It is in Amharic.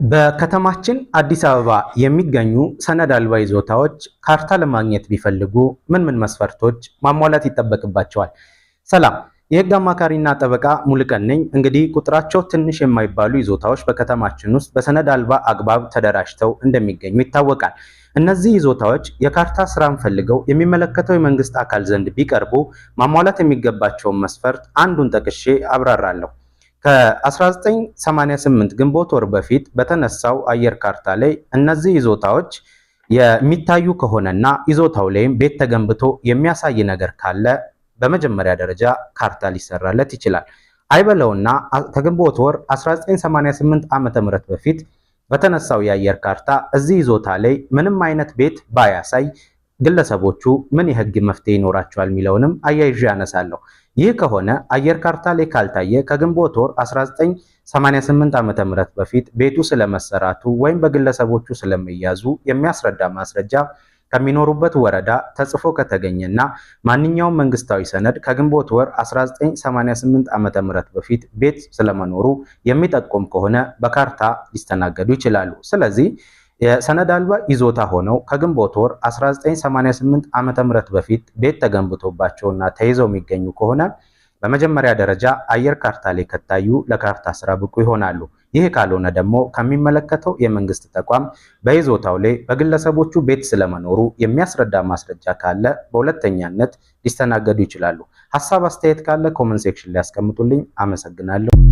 በከተማችን አዲስ አበባ የሚገኙ ሰነድ አልባ ይዞታዎች ካርታ ለማግኘት ቢፈልጉ ምን መስፈርቶች ማሟላት ይጠበቅባቸዋል? ሰላም፣ የህግ አማካሪና ጠበቃ ሙሉቀን ነኝ። እንግዲህ ቁጥራቸው ትንሽ የማይባሉ ይዞታዎች በከተማችን ውስጥ በሰነድ አልባ አግባብ ተደራጅተው እንደሚገኙ ይታወቃል። እነዚህ ይዞታዎች የካርታ ስራን ፈልገው የሚመለከተው የመንግስት አካል ዘንድ ቢቀርቡ ማሟላት የሚገባቸውን መስፈርት አንዱን ጠቅሼ አብራራለሁ። ከ1988 ግንቦት ወር በፊት በተነሳው አየር ካርታ ላይ እነዚህ ይዞታዎች የሚታዩ ከሆነና ይዞታው ላይም ቤት ተገንብቶ የሚያሳይ ነገር ካለ በመጀመሪያ ደረጃ ካርታ ሊሰራለት ይችላል። አይበለውና ከግንቦት ወር 1988 ዓመተ ምህረት በፊት በተነሳው የአየር ካርታ እዚህ ይዞታ ላይ ምንም አይነት ቤት ባያሳይ ግለሰቦቹ ምን የህግ መፍትሄ ይኖራቸዋል የሚለውንም አያይዤ ያነሳለሁ። ይህ ከሆነ አየር ካርታ ላይ ካልታየ ከግንቦት ወር 1988 ዓመተ ምህረት በፊት ቤቱ ስለመሰራቱ ወይም በግለሰቦቹ ስለመያዙ የሚያስረዳ ማስረጃ ከሚኖሩበት ወረዳ ተጽፎ ከተገኘና ማንኛውም መንግስታዊ ሰነድ ከግንቦት ወር 1988 ዓመተ ምህረት በፊት ቤት ስለመኖሩ የሚጠቁም ከሆነ በካርታ ሊስተናገዱ ይችላሉ። ስለዚህ የሰነድ አልባ ይዞታ ሆነው ከግንቦት ወር 1988 ዓመተ ምህረት በፊት ቤት ተገንብቶባቸውና ተይዘው የሚገኙ ከሆነ በመጀመሪያ ደረጃ አየር ካርታ ላይ ከታዩ ለካርታ ስራ ብቁ ይሆናሉ። ይህ ካልሆነ ደግሞ ከሚመለከተው የመንግስት ተቋም በይዞታው ላይ በግለሰቦቹ ቤት ስለመኖሩ የሚያስረዳ ማስረጃ ካለ በሁለተኛነት ሊስተናገዱ ይችላሉ። ሐሳብ አስተያየት ካለ ኮሜንት ሴክሽን ላይ ያስቀምጡልኝ። አመሰግናለሁ።